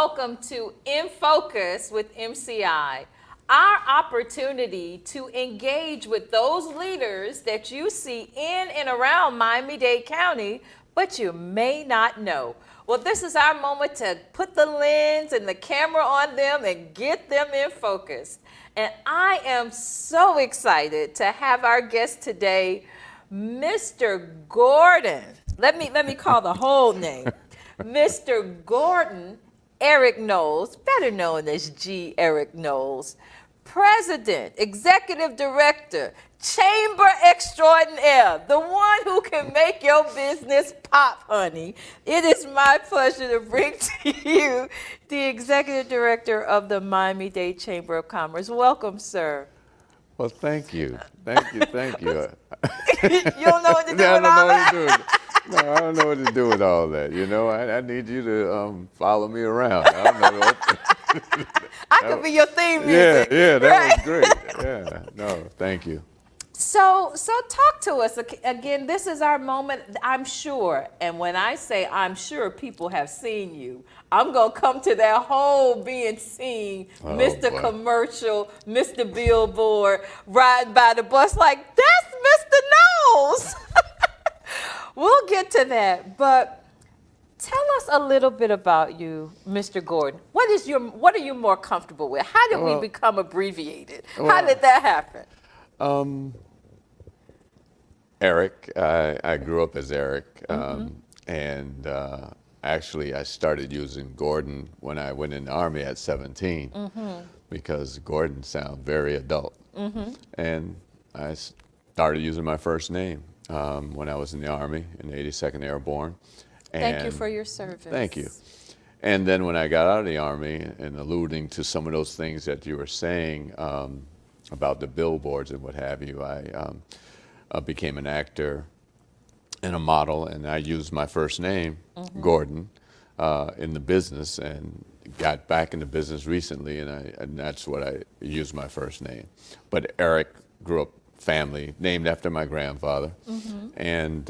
welcome to In Focus with MCI, our opportunity to engage with those leaders that you see in and around Miami-Dade County, but you may not know. Well, this is our moment to put the lens and the camera on them and get them in focus. And I am so excited to have our guest today, Mr. Gordon. Let me call the whole name. Mr. Gordon Eric Knowles, better known as G. Eric Knowles, President, Executive Director, Chamber Extraordinaire, the one who can make your business pop, honey. It is my pleasure to bring to you the Executive Director of the Miami-Dade Chamber of Commerce. Welcome, sir. Well, thank you. Thank you. Thank you. You don't know what to do with all that? No, I don't know what to do with all that. You know, I need you to follow me around. I don't know what. I could be your theme music. Yeah, that was great. Yeah, no, thank you. So talk to us. Again, this is our moment, I'm sure. And when I say I'm sure people have seen you, I'm going to come to that whole being seen, Mr. Boy. Commercial, Mr. Billboard, riding by the bus like, that's Mr. Knowles. We'll get to that. But tell us a little bit about you, Mr. Gordon. What are you more comfortable with? How did we become abbreviated? How did that happen? Eric, I grew up as Eric, and actually I started using Gordon when I went in the Army at 17, because Gordon sounds very adult. And I started using my first name when I was in the Army in the 82nd Airborne. Thank you for your service. Thank you. And then when I got out of the Army, and alluding to some of those things that you were saying about the billboards and what have you, I became an actor and a model, and I used my first name, Gordon, in the business, and got back in the business recently, and that's what I used my first name. But Eric grew up family, named after my grandfather, and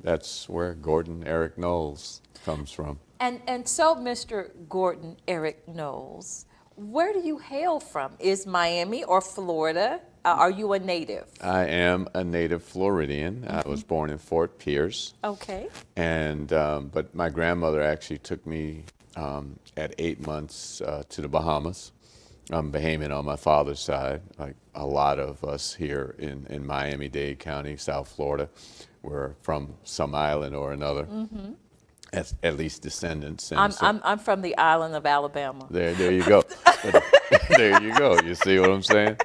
that's where Gordon Eric Knowles comes from. And so, Mr. Gordon Eric Knowles, where do you hail from? Is Miami or Florida? Are you a native? I am a native Floridian. I was born in Fort Pierce. Okay. And but my grandmother actually took me at 8 months to the Bahamas. I'm Bahamian on my father's side, like a lot of us here in Miami-Dade County, South Florida. We're from some island or another. At least descendants. And I'm from the island of Alabama. There you go. There you go. You see what I'm saying?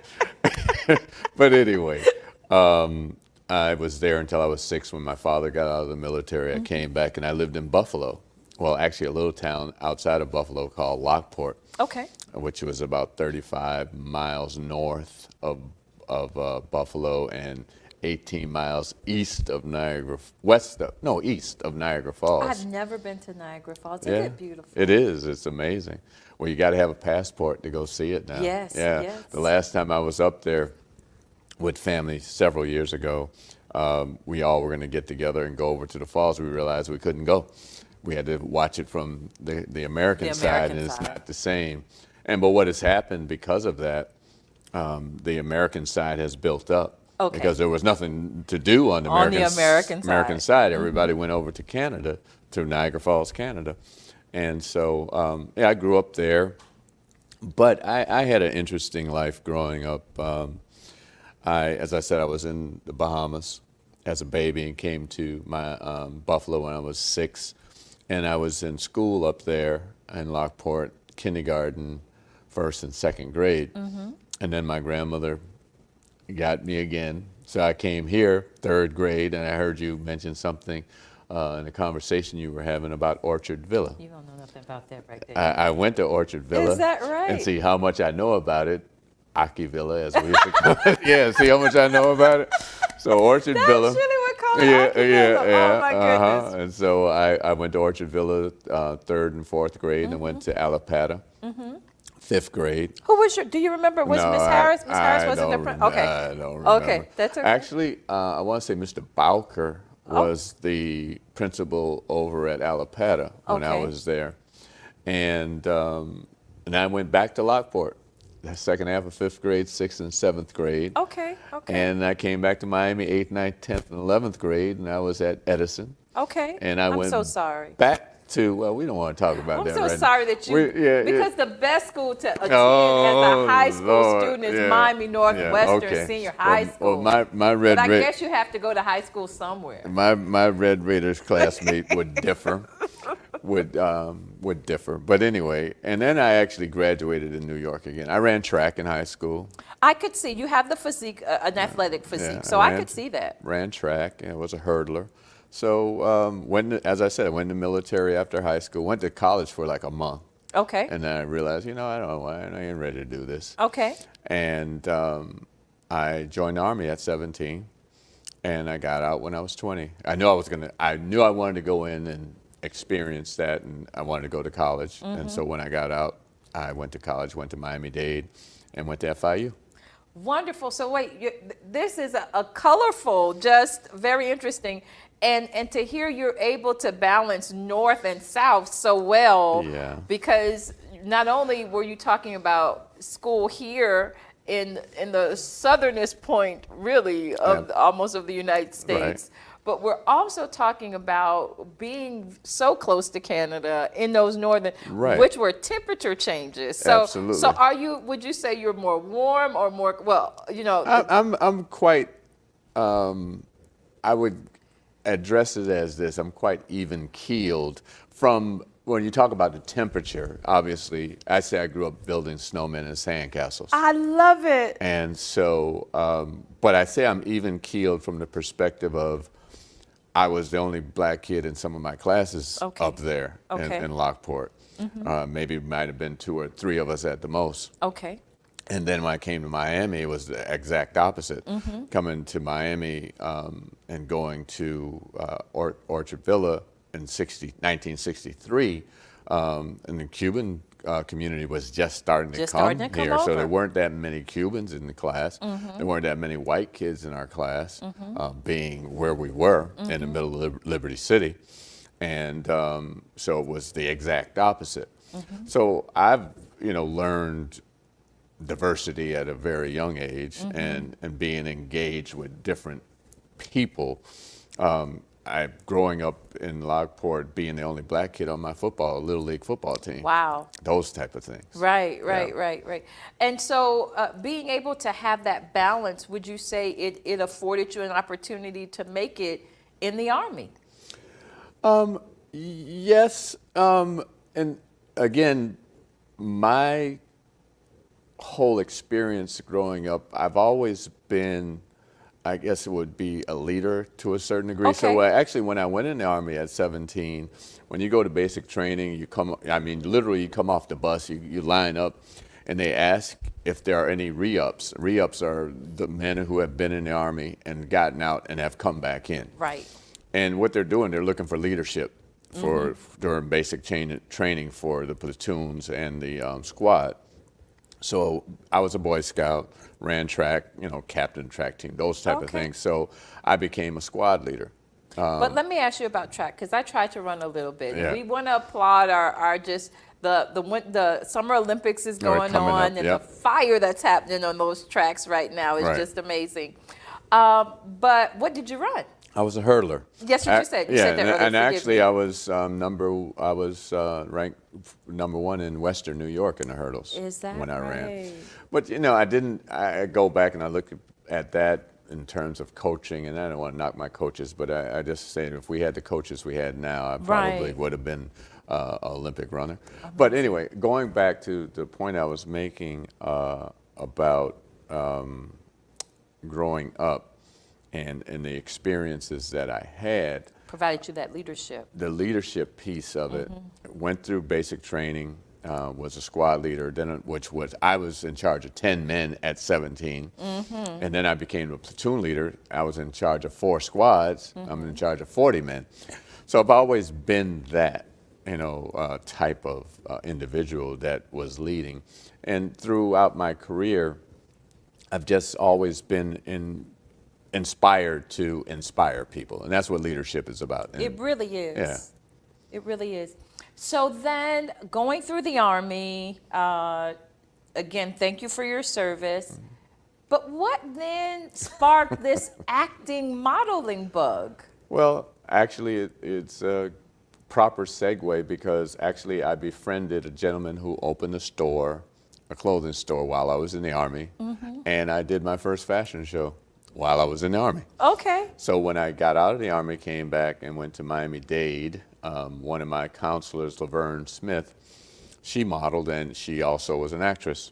But anyway, I was there until I was 6 when my father got out of the military. I came back and I lived in Buffalo. Well, actually a little town outside of Buffalo called Lockport. Okay. Which was about 35 miles north of Buffalo and 18 miles east of east of Niagara Falls. I've never been to Niagara Falls. Isn't it beautiful? It is. It's amazing. Well, you got to have a passport to go see it now. Yes, yeah. yes. The last time I was up there with family several years ago, we all were going to get together and go over to the falls. We realized we couldn't go. We had to watch it from the American side, and it's not the same. But what has happened because of that, the American side has built up. Okay. Because there was nothing to do on the American side. Everybody went over to Canada, to Niagara Falls, Canada. And so, I grew up there. But I had an interesting life growing up. As I said, I was in the Bahamas as a baby and came to my Buffalo when I was 6. And I was in school up there in Lockport, kindergarten, 1st and 2nd grade. And then my grandmother got me again. So I came here, 3rd grade, and I heard you mention something in a conversation you were having about Orchard Villa. You don't know nothing about that right there. I went to Orchard Villa. Is that right? And see how much I know about it. Aki Villa, as we used to call it. Yeah, see how much I know about it? So Orchard Villa. That's really what called it Aki Villa. Oh, my goodness. And so I went to Orchard Villa 3rd and 4th grade, and went to Alapata. 5th grade. Who was do you remember? Was Miss Harris? Miss Harris wasn't the front? Okay. I don't remember. Okay, that's okay. Actually, I want to say Mr. Bowker was the principal over at Alapata when I was there. And I went back to Lockport, the second half of 5th grade, 6th and 7th grade. Okay, okay. And I came back to Miami 8th, 9th, 10th, and 11th grade, and I was at Edison. Okay. And I went so sorry. back to, well, we don't want to talk about that I'm right so sorry now. that you, because the best school to attend as a high school Lord, student is yeah, Miami Northwestern okay. Senior High School. Well, my Red but I guess you have to go to high school somewhere. My Red Raiders classmate would differ. Would differ. But anyway, and then I actually graduated in New York again. I ran track in high school. I could see you have the physique, an athletic physique, so I could see that. Ran track and was a hurdler. So as I said, I went in the military after high school. Went to college for like a month. Okay. And then I realized, I don't know why I ain't ready to do this. Okay. And I joined the Army at 17, and I got out when I was 20. I knew I wanted to go in and experience that, and I wanted to go to college. And so when I got out, I went to college, went to Miami-Dade, and went to FIU. Wonderful. So wait, this is a colorful, just very interesting. And to hear you're able to balance North and South so well, because not only were you talking about school here in the southernest point, really, of almost of the United States, but we're also talking about being so close to Canada in those northern, which were temperature changes. So, Absolutely. So would you say you're more warm or more, I'm quite, I would address it as this, I'm quite even keeled from, when you talk about the temperature, obviously, I say I grew up building snowmen and sandcastles. I love it. And so, but I say I'm even keeled from the perspective of, I was the only black kid in some of my classes up there in Lockport. Maybe might have been 2 or 3 of us at the most. Okay. And then when I came to Miami, it was the exact opposite. Coming to Miami and going to Orchard Villa in 1963, and the Cuban community was just starting to come here. So there weren't that many Cubans in the class. There weren't that many white kids in our class, being where we were in the middle of Liberty City. And so it was the exact opposite. So I've, learned diversity at a very young age and being engaged with different people. Growing up in Lockport, being the only black kid on my Little League football team. Wow. Those type of things. Right. And so being able to have that balance, would you say it afforded you an opportunity to make it in the Army? Yes. And again, my whole experience growing up, I've always been, I guess it would be a leader to a certain degree. So actually when I went in the Army at 17, when you go to basic training, literally you come off the bus, you line up, and they ask if there are any re-ups. Re-ups are the men who have been in the Army and gotten out and have come back in. Right. And what they're doing, they're looking for leadership during basic training for the platoons and the squad. So I was a Boy Scout, ran track, captain track team, those type of things. So I became a squad leader. But let me ask you about track, because I tried to run a little bit. Yeah. We want to applaud our just the Summer Olympics is going on, and the fire that's happening on those tracks right now is just amazing. But what did you run? I was a hurdler. Yes, you just said. You said that earlier. And actually, I was ranked number 1 in Western New York in the hurdles. Is that when I ran? right? But I go back and I look at that in terms of coaching, and I don't want to knock my coaches, but I just say if we had the coaches we had now, I probably would have been an Olympic runner. But anyway, going back to the point I was making about growing up. And the experiences that I had provided you that leadership. The leadership piece of it. Went through basic training, was a squad leader, I was in charge of 10 men at 17, and then I became a platoon leader. I was in charge of 4 squads. I'm in charge of 40 men. So I've always been that, type of individual that was leading. And throughout my career, I've just always been inspired to inspire people, and that's what leadership is about. And it really is. Yeah. It really is. So then going through the Army, again, thank you for your service. But what then sparked this acting modeling bug? Well, actually, it's a proper segue because actually I befriended a gentleman who opened a clothing store while I was in the Army, and I did my first fashion show while I was in the Army. Okay. So when I got out of the Army, came back and went to Miami-Dade, one of my counselors, Laverne Smith, she modeled and she also was an actress.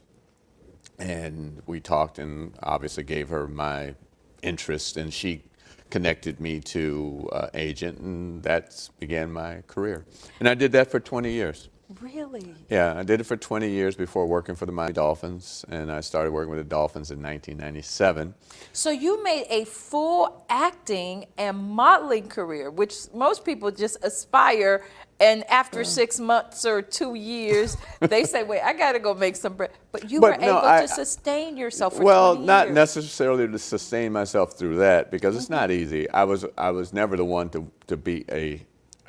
And we talked and obviously gave her my interest, and she connected me to an agent, and that began my career. And I did that for 20 years. Really? Yeah, I did it for 20 years before working for the Miami Dolphins, and I started working with the Dolphins in 1997. So you made a full acting and modeling career, which most people just aspire, and after 6 months or 2 years, they say, wait, I got to go make some bread. But you were able to sustain yourself for 20 years. Well, not necessarily to sustain myself through that, because it's not easy. I was never the one to be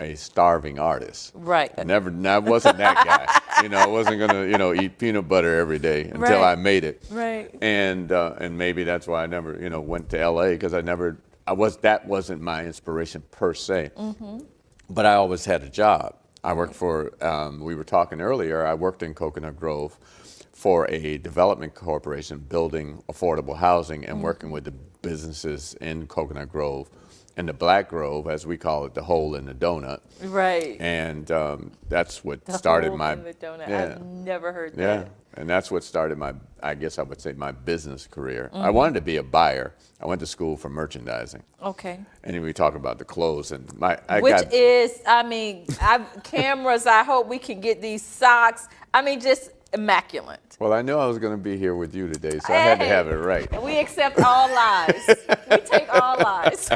a starving artist. Right. I wasn't that guy. I wasn't gonna, eat peanut butter every day until I made it. Right. And maybe that's why I never, went to LA, because that wasn't my inspiration per se. But I always had a job. I worked for, we were talking earlier, I worked in Coconut Grove for a development corporation building affordable housing and working with the businesses in Coconut Grove. And the Black Grove, as we call it, the hole in the donut. Right. And that's what started my. The hole in the donut. Yeah. I've never heard that. Yeah, and that's what started I guess I would say, my business career. I wanted to be a buyer. I went to school for merchandising. Okay. And we talk about the clothes and cameras. I hope we can get these socks. Just immaculate. Well, I knew I was going to be here with you today, so I had to have it right. We accept all lies. We take all lies.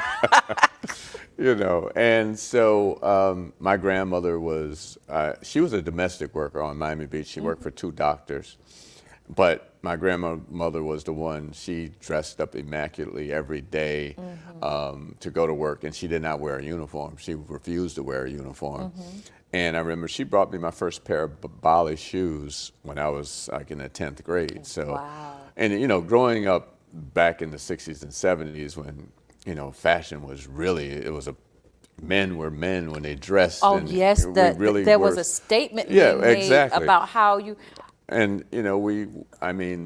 And so my grandmother she was a domestic worker on Miami Beach. She worked for 2 doctors. But my grandmother was the one, she dressed up immaculately every day to go to work, and she did not wear a uniform. She refused to wear a uniform. And I remember she brought me my first pair of Bali shoes when I was like in the 10th grade. So, wow. And growing up back in the 60s and 70s when, fashion was men were men when they dressed. Oh, yes, there was a statement being made about how you... And,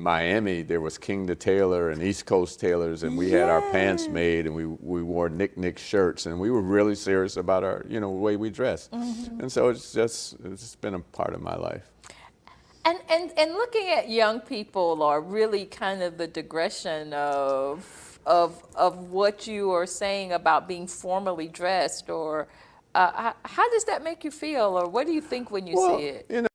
Miami, there was King the Tailor and East Coast tailors, and we had our pants made, and we wore Nick shirts, and we were really serious about our, the way we dressed. And so it's been a part of my life. And looking at young people are really kind of the digression of what you are saying about being formally dressed, or how does that make you feel, or what do you think when you see it?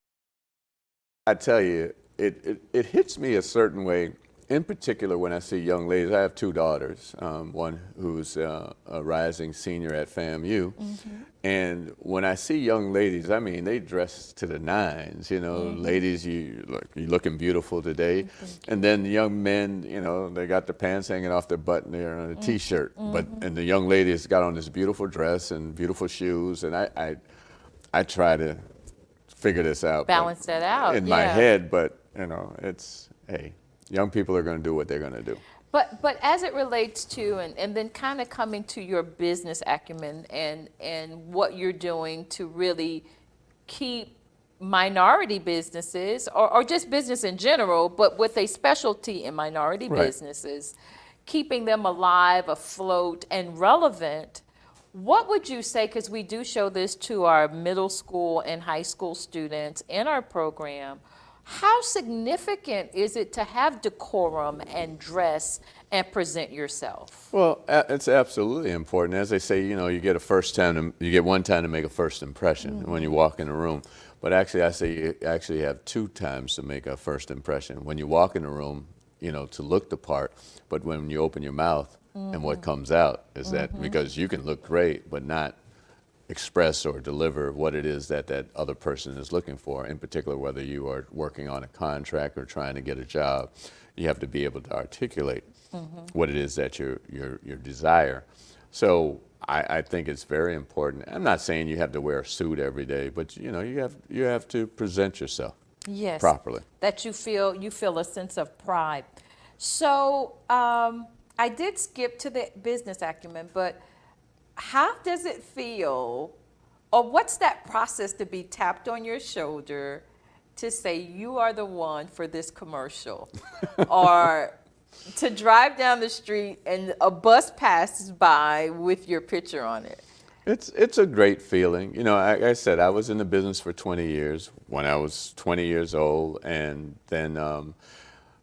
I tell you, it hits me a certain way, in particular when I see young ladies. I have 2 daughters, one who's a rising senior at FAMU. And when I see young ladies, they dress to the nines, ladies, you're looking beautiful today. And then the young men, they got the pants hanging off their butt and they're on a t-shirt. And the young ladies got on this beautiful dress and beautiful shoes. And I try to figure this out. Balance that out. In my head, but, hey, young people are going to do what they're going to do. But as it relates to, and then kind of coming to your business acumen and what you're doing to really keep minority businesses, or just business in general, but with a specialty in minority businesses, keeping them alive, afloat, and relevant, what would you say, because we do show this to our middle school and high school students in our program, how significant is it to have decorum and dress and present yourself? Well, it's absolutely important. As they say, you get one time to make a first impression when you walk in a room. But actually, I say you actually have 2 times to make a first impression. When you walk in a room, to look the part, but when you open your mouth, and what comes out is that, because you can look great, but not express or deliver what it is that other person is looking for, in particular, whether you are working on a contract or trying to get a job, you have to be able to articulate what it is that you desire. So I think it's very important. I'm not saying you have to wear a suit every day, but you have to present yourself properly. That you feel a sense of pride. So I did skip to the business acumen, but how does it feel, or what's that process to be tapped on your shoulder to say you are the one for this commercial, or to drive down the street and a bus passes by with your picture on it? It's a great feeling. Like I said, I was in the business for 20 years when I was 20 years old, and then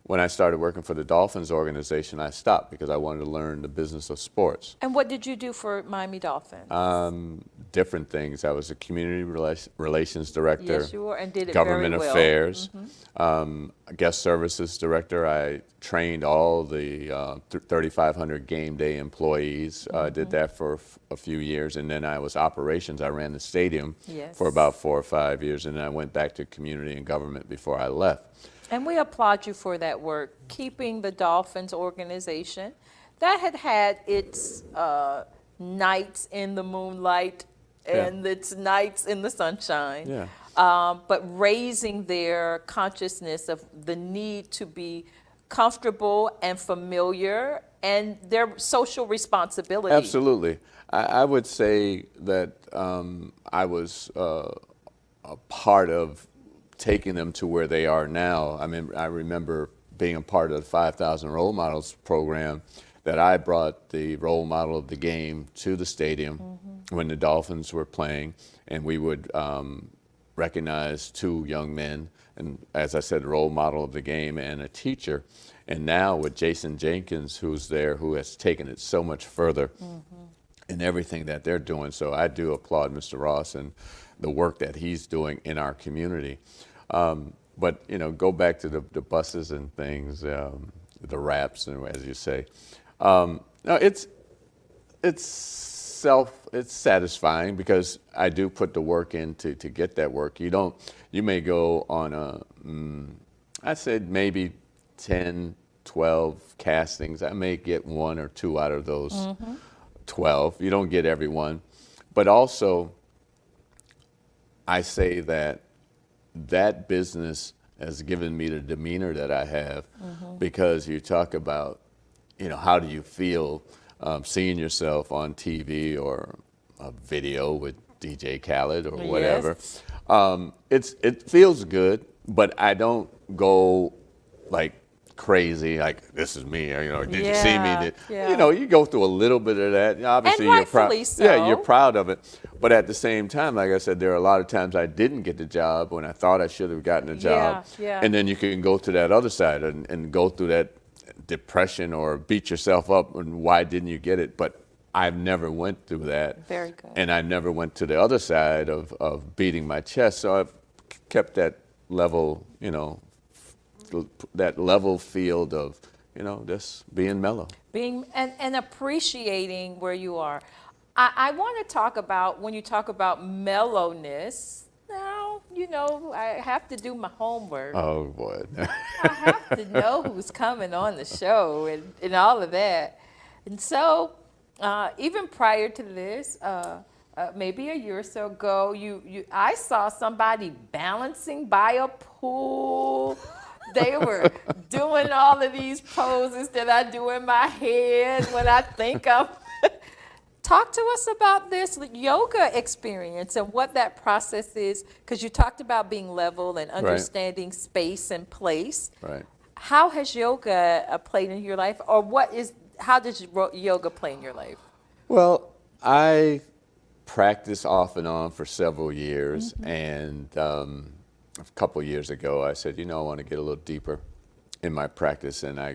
when I started working for the Dolphins organization, I stopped because I wanted to learn the business of sports. And what did you do for Miami Dolphins? Different things. I was a community relations director. Yes, you were, and did it government very well. affairs, guest services director. I trained all the 3,500 game day employees. I did that for a few years, and then I was operations. I ran the stadium for about 4 or 5 years, and then I went back to community and government before I left. And we applaud you for that work, keeping the Dolphins organization that had its nights in the moonlight and its nights in the sunshine, but raising their consciousness of the need to be comfortable and familiar and their social responsibility. Absolutely. I would say that I was a part of taking them to where they are now. I mean, I remember being a part of the 5,000 Role Models program, that I brought the role model of the game to the stadium when the Dolphins were playing, and we would recognize 2 young men, and as I said, role model of the game and a teacher. And now with Jason Jenkins, who's there, who has taken it so much further in everything that they're doing. So I do applaud Mr. Ross and the work that he's doing in our community. But go back to the buses and things, the wraps, and as you say. No, it's satisfying because I do put the work in to get that work. You may go on I said maybe 10, 12 castings. I may get 1 or 2 out of those 12. You don't get every one. But also, I say that business has given me the demeanor that I have, because you talk about, how do you feel seeing yourself on TV or a video with DJ Khaled or whatever. It feels good, but I don't go like crazy, like this is me, did you see me? You go through a little bit of that. Obviously, and you're proud. So. Yeah, you're proud of it. But at the same time, like I said, there are a lot of times I didn't get the job when I thought I should have gotten the job. And then you can go to that other side and go through that depression or beat yourself up and why didn't you get it? But I've never went through that. Very good. And I never went to the other side of beating my chest. So I've kept that level, that level field of, just being mellow. Being and appreciating where you are. I want to talk about, when you talk about mellowness, now, I have to do my homework. Oh, boy. I have to know who's coming on the show and all of that. And so, even prior to this, maybe a year or so ago, I saw somebody balancing by a pool. They were doing all of these poses that I do in my head when I think of. Talk to us about this yoga experience and what that process is, because you talked about being level and understanding space and place. Right. How has yoga played in your life, or how does yoga play in your life? Well, I practiced off and on for several years, and a couple of years ago I said, I want to get a little deeper in my practice, and I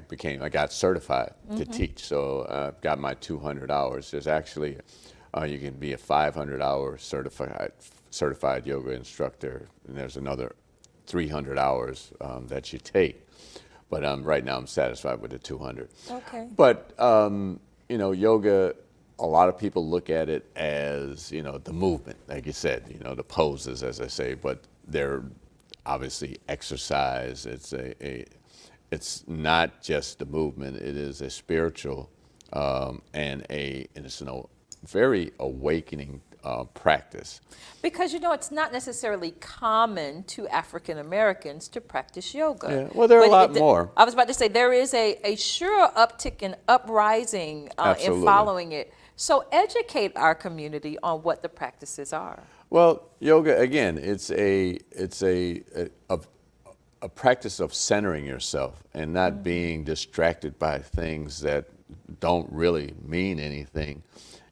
got certified to teach. So I got my 200 hours. There's actually, you can be a 500-hour certified yoga instructor, and there's another 300 hours that you take. But right now I'm satisfied with the 200. Okay. But yoga, a lot of people look at it as the movement, like you said, the poses, as I say, but they're obviously exercise. It's not just the movement. It is a spiritual and it's an very awakening practice. Because, it's not necessarily common to African Americans to practice yoga. Yeah. Well, there are a lot more. I was about to say, there is a sure uptick in uprising in following it. So educate our community on what the practices are. Well, yoga, again, it's a practice of centering yourself and not being distracted by things that don't really mean anything.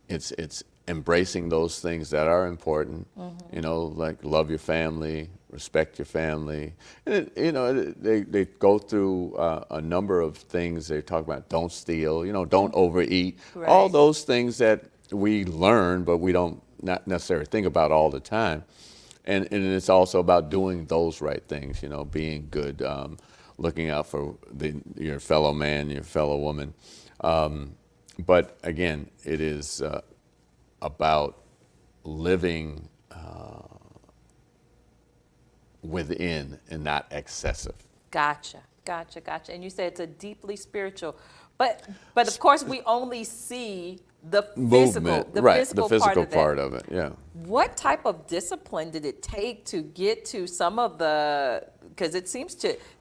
It's embracing those things that are important, like love your family, respect your family. And they go through a number of things. They talk about don't steal, don't overeat, right. All those things that we learn, but we don't not necessarily think about all the time. And it's also about doing those right things, being good, looking out for your fellow man, your fellow woman. But again, it is about living within and not excessive. Gotcha. And you said it's a deeply spiritual, but of course we only see the movement, physical, the physical part of it. Yeah. What type of discipline did it take to get to some of because it seems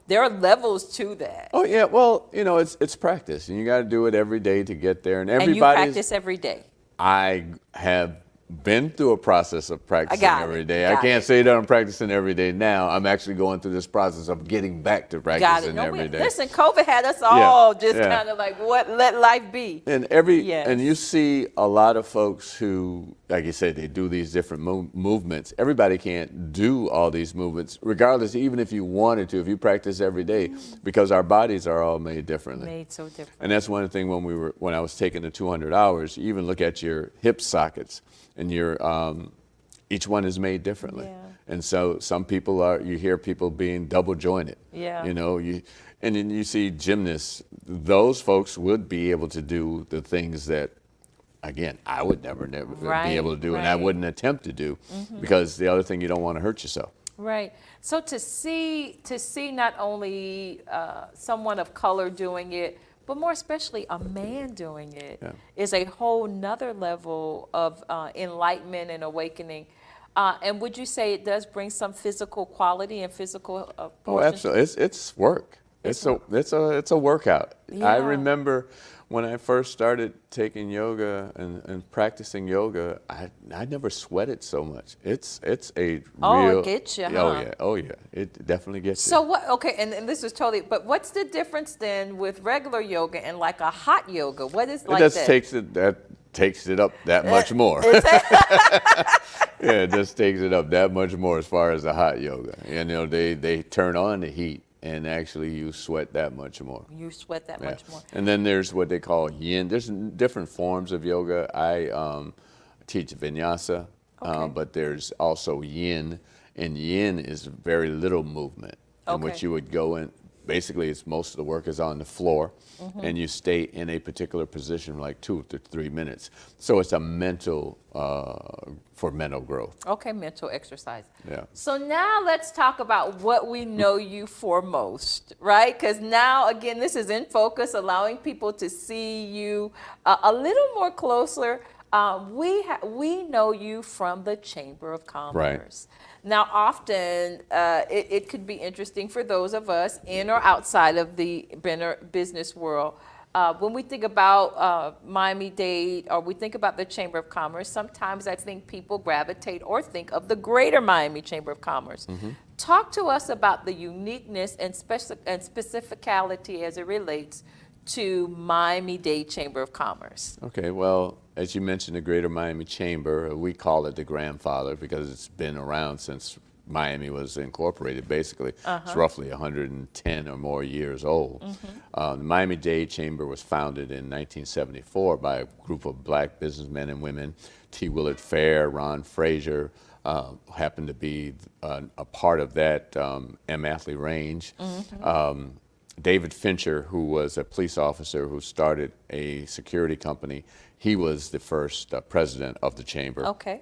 there are levels to that. Oh yeah, well, it's practice, and you got to do it every day to get there. And you practice every day. I have been through a process of practicing every day. I can't say that I'm practicing every day now. I'm actually going through this process of getting back to practicing every day. Listen, COVID had us all kind of like, let life be. And and you see a lot of folks who, like you said, they do these different movements. Everybody can't do all these movements, regardless, even if you wanted to, if you practice every day, because our bodies are all made differently. Made so different. And that's one thing when I was taking the 200 hours, you even look at your hip sockets. And each one is made differently. Yeah. And so some people you hear people being double jointed. Yeah. And then you see gymnasts, those folks would be able to do the things that, again, I would never be able to do, and I wouldn't attempt to do, because the other thing, you don't want to hurt yourself. Right. So to see not only someone of color doing it, but more especially a man doing it is a whole nother level of enlightenment and awakening. And would you say it does bring some physical quality and physical Oh, absolutely. It's work. It's a workout. Yeah. I remember when I first started taking yoga and practicing yoga, I never sweated so much. It's a real. It gets you, Oh yeah. It definitely gets you. So what? Okay, and this is totally. But what's the difference then with regular yoga and like a hot yoga? What is like that? Takes it up that much more. Yeah, it just takes it up that much more as far as the hot yoga. They turn on the heat. And actually, you sweat that much more. You sweat that much more. And then there's what they call yin. There's different forms of yoga. I teach vinyasa, but there's also yin. And yin is very little movement in which you would go in. Basically, most of the work is on the floor, and you stay in a particular position like 2 to 3 minutes. So it's a for mental growth. Okay, mental exercise. Yeah. So now let's talk about what we know you for most, right? Because now, again, this is In Focus, allowing people to see you a little more closer. We know you from the Chamber of Commerce. Right. Now, often it could be interesting for those of us in or outside of the business world. When we think about Miami-Dade, or we think about the Chamber of Commerce, sometimes I think people gravitate or think of the Greater Miami Chamber of Commerce. Talk to us about the uniqueness and specificality as it relates to Miami-Dade Chamber of Commerce. Okay, well, as you mentioned, the Greater Miami Chamber, we call it the grandfather because it's been around since Miami was incorporated, basically. It's roughly 110 or more years old. The Miami-Dade Chamber was founded in 1974 by a group of black businessmen and women. T. Willard Fair, Ron Frazier happened to be a part of that, M. Athley Range. David Fincher, who was a police officer who started a security company, he was the first president of the chamber. Okay.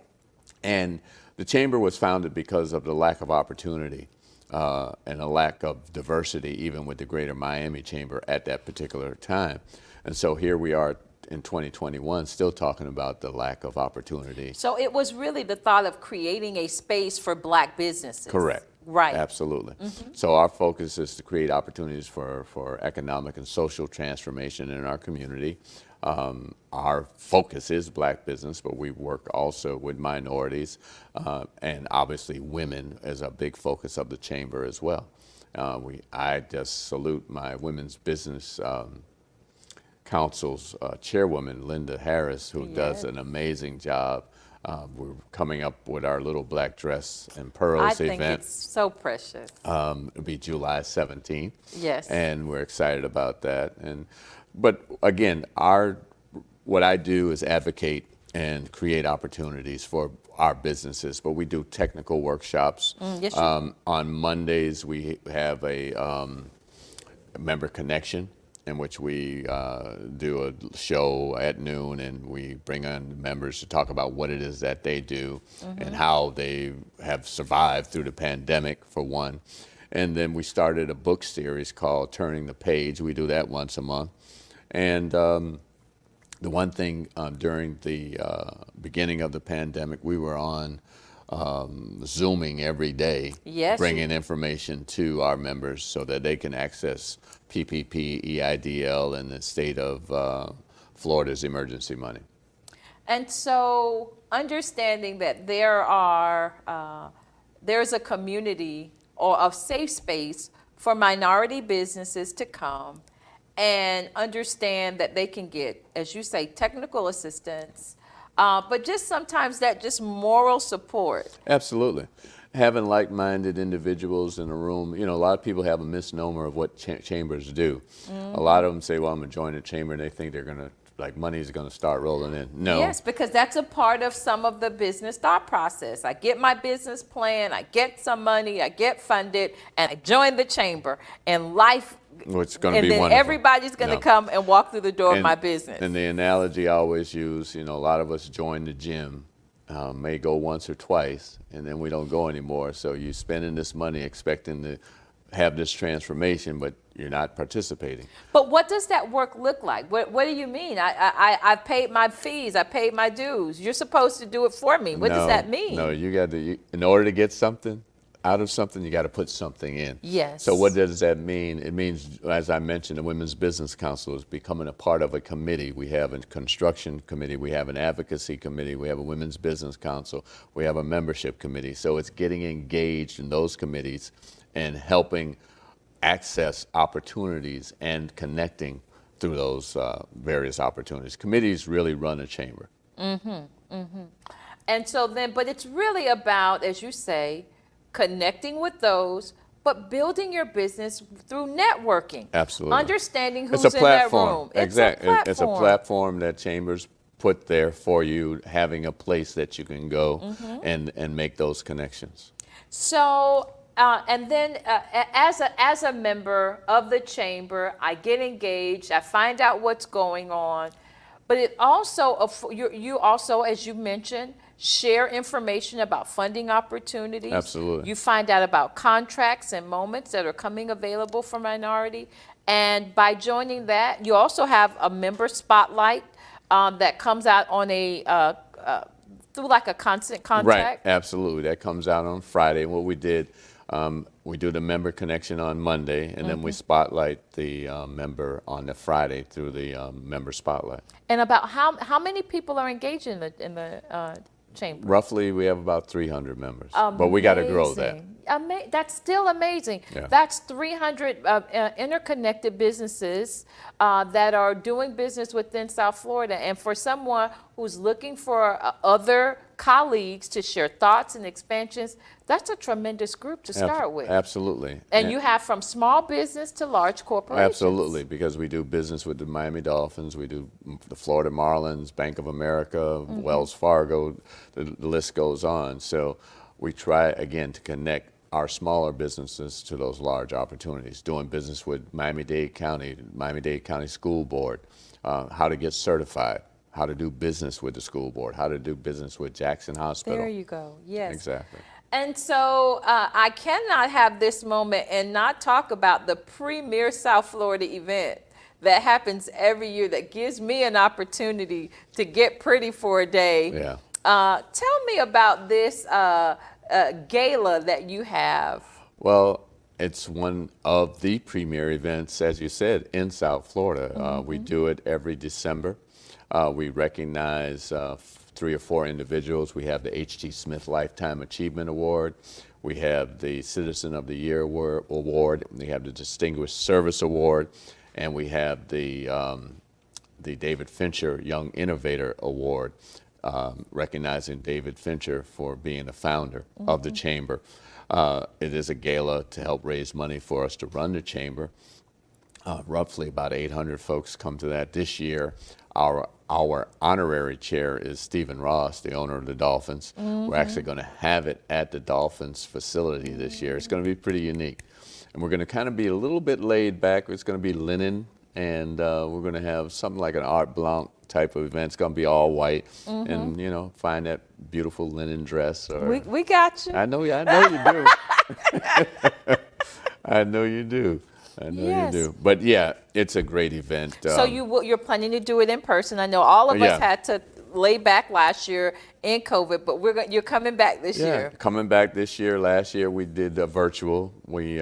And the chamber was founded because of the lack of opportunity and a lack of diversity, even with the Greater Miami Chamber at that particular time. And so here we are in 2021 still talking about the lack of opportunity. So it was really the thought of creating a space for Black businesses. Correct. Right. Absolutely. So our focus is to create opportunities for economic and social transformation in our community. Our focus is Black business, but we work also with minorities and obviously women as a big focus of the chamber as well. I just salute my Women's Business Council's chairwoman, Linda Harris, who does an amazing job. We're coming up with our little black dress and pearls event. I think it's so precious. It'll be July 17th. Yes. And we're excited about that. But again, what I do is advocate and create opportunities for our businesses. But we do technical workshops. Yes, on Mondays, we have a member connection, in which we do a show at noon, and we bring on members to talk about what it is that they do and how they have survived through the pandemic, for one. And then we started a book series called Turning the Page. We do that once a month. And the one thing during the beginning of the pandemic, we were on Zooming every day, bringing information to our members so that they can access PPP, EIDL, and the state of Florida's emergency money. And so understanding that there's a community or a safe space for minority businesses to come and understand that they can get, as you say, technical assistance, but just sometimes that just moral support. Absolutely. Having like-minded individuals in a room, a lot of people have a misnomer of what chambers do. A lot of them say, well, I'm going to join a chamber, and they think they're going to, money is going to start rolling in. No. Yes, because that's a part of some of the business thought process. I get my business plan, I get some money, I get funded, and I join the chamber, and life. It's going to be wonderful. And then everybody's going to come and walk through the door of my business. And the analogy I always use, a lot of us join the gym, may go once or twice, and then we don't go anymore. So you're spending this money expecting to have this transformation, but you're not participating. But what does that work look like? What do you mean? I've paid my fees, I paid my dues. You're supposed to do it for me. What does that mean? No, you got to, in order to get something out of something, you got to put something in. Yes. So what does that mean? It means, as I mentioned, the Women's Business Council is becoming a part of a committee. We have a construction committee, we have an advocacy committee, we have a Women's Business Council, we have a membership committee. So it's getting engaged in those committees and helping access opportunities and connecting through those various opportunities. Committees really run a chamber. And so then, but it's really about, as you say, connecting with those, but building your business through networking. Absolutely. Understanding who's in that room. Exactly. It's a platform that chambers put there for you, having a place that you can go and make those connections. So, and then as a member of the chamber, I get engaged, I find out what's going on, but it also, you also, as you mentioned, share information about funding opportunities. Absolutely. You find out about contracts and moments that are coming available for minority. And by joining that, you also have a member spotlight that comes out on through like a constant contact. Right, absolutely. That comes out on Friday. And what we did, we do the member connection on Monday, and then we spotlight the member on the Friday through the member spotlight. And about how many people are engaged in the chamber? Roughly, we have about 300 members, but we got to grow that. That's still amazing. Yeah. That's 300 interconnected businesses that are doing business within South Florida. And for someone who's looking for other colleagues to share thoughts and expansions, that's a tremendous group to start with. Absolutely. And you have from small business to large corporations. Absolutely, because we do business with the Miami Dolphins, we do the Florida Marlins, Bank of America, Wells Fargo, the list goes on. So we try, again, to connect our smaller businesses to those large opportunities, doing business with Miami-Dade County School Board, how to get certified, how to do business with the school board, how to do business with Jackson Hospital. There you go, yes. Exactly. And so I cannot have this moment and not talk about the premier South Florida event that happens every year that gives me an opportunity to get pretty for a day. Yeah. Tell me about this gala that you have. Well, it's one of the premier events, as you said, in South Florida. We do it every December. We recognize 3 or 4 individuals. We have the H.T. Smith Lifetime Achievement Award. We have the Citizen of the Year Award. We have the Distinguished Service Award. And we have the David Fincher Young Innovator Award, recognizing David Fincher for being the founder of the Chamber. It is a gala to help raise money for us to run the Chamber. Roughly about 800 folks come to that this year. Our honorary chair is Stephen Ross, the owner of the Dolphins. We're actually going to have it at the Dolphins facility this year. It's going to be pretty unique. And we're going to kind of be a little bit laid back. It's going to be linen, and we're going to have something like an Art Blanc type of event. It's going to be all white, and find that beautiful linen dress. Or, we got you. I know you do. I know you do. I know you do. But yeah, it's a great event. So you're planning to do it in person. I know all of us had to lay back last year in COVID, but you're coming back this year. Coming back this year. Last year we did a virtual. We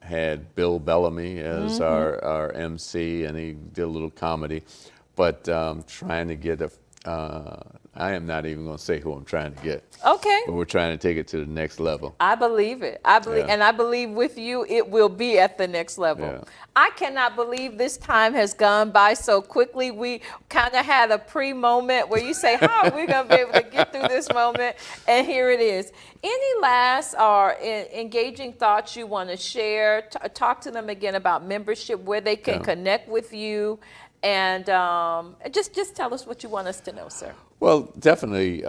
had Bill Bellamy as our MC, and he did a little comedy. But trying to get I am not even going to say who I'm trying to get. Okay. But we're trying to take it to the next level. I believe it. And I believe with you, it will be at the next level. Yeah. I cannot believe this time has gone by so quickly. We kind of had a pre-moment where you say, how are we going to be able to get through this moment? And here it is. Any last or engaging thoughts you want to share? Talk to them again about membership, where they can connect with you. And just tell us what you want us to know, sir. Well, definitely,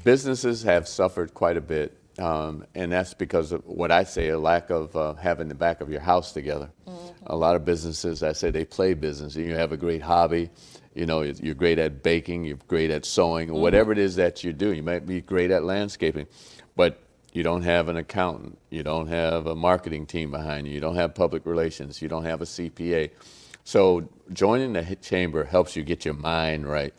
businesses have suffered quite a bit, and that's because of what I say, a lack of having the back of your house together. A lot of businesses, I say, they play business. You have a great hobby, you're great at baking, you're great at sewing, or whatever it is that you do. You might be great at landscaping, but you don't have an accountant, you don't have a marketing team behind you, you don't have public relations, you don't have a CPA. So joining the Chamber helps you get your mind right,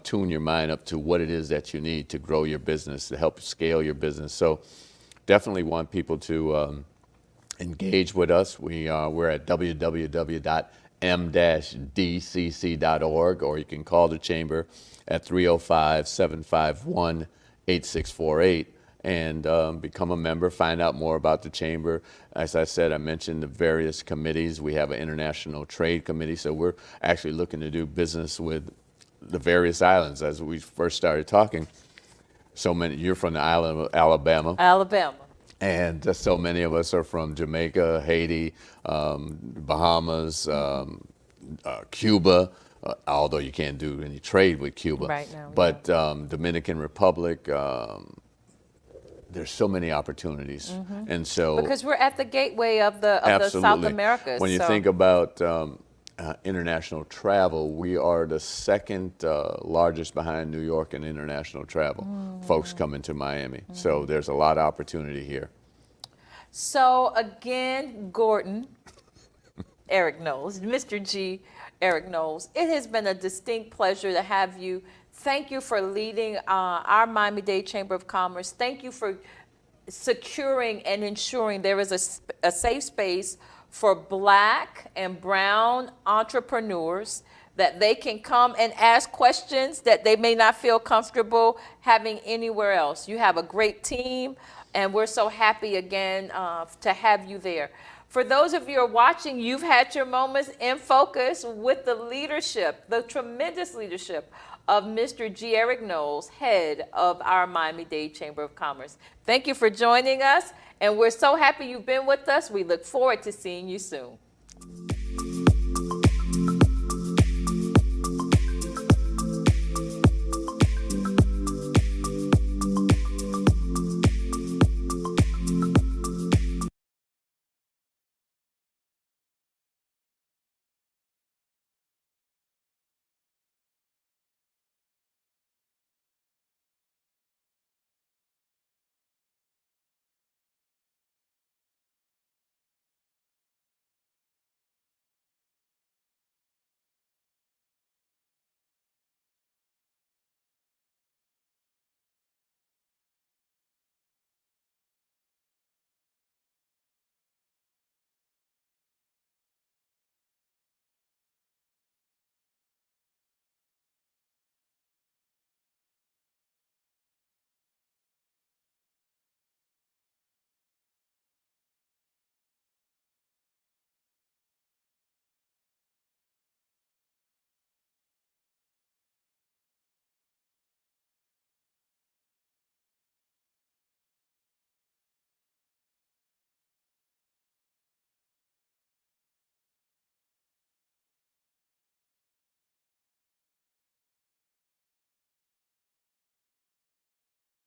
tune your mind up to what it is that you need to grow your business, to help scale your business. So definitely want people to engage with us. We're at www.m-dcc.org, or you can call the Chamber at 305-751-8648. And become a member, find out more about the Chamber. As I said, I mentioned the various committees. We have an international trade committee, so we're actually looking to do business with the various islands. As we first started talking, so many, you're from the island of Alabama. And so many of us are from Jamaica, Haiti, Bahamas, Cuba, although you can't do any trade with Cuba. Right now. But Dominican Republic, there's so many opportunities, and so because we're at the gateway of the South Americas. When you think about international travel, we are the second largest behind New York in international travel. Folks coming to Miami, so there's a lot of opportunity here. So again, Gordon, Eric Knowles, Mr. G. Eric Knowles, it has been a distinct pleasure to have you. Thank you for leading our Miami-Dade Chamber of Commerce. Thank you for securing and ensuring there is a safe space for Black and brown entrepreneurs, that they can come and ask questions that they may not feel comfortable having anywhere else. You have a great team, and we're so happy again to have you there. For those of you who are watching, you've had your moments in focus with the leadership, the tremendous leadership of Mr. G. Eric Knowles, head of our Miami-Dade Chamber of Commerce. Thank you for joining us, and we're so happy you've been with us. We look forward to seeing you soon.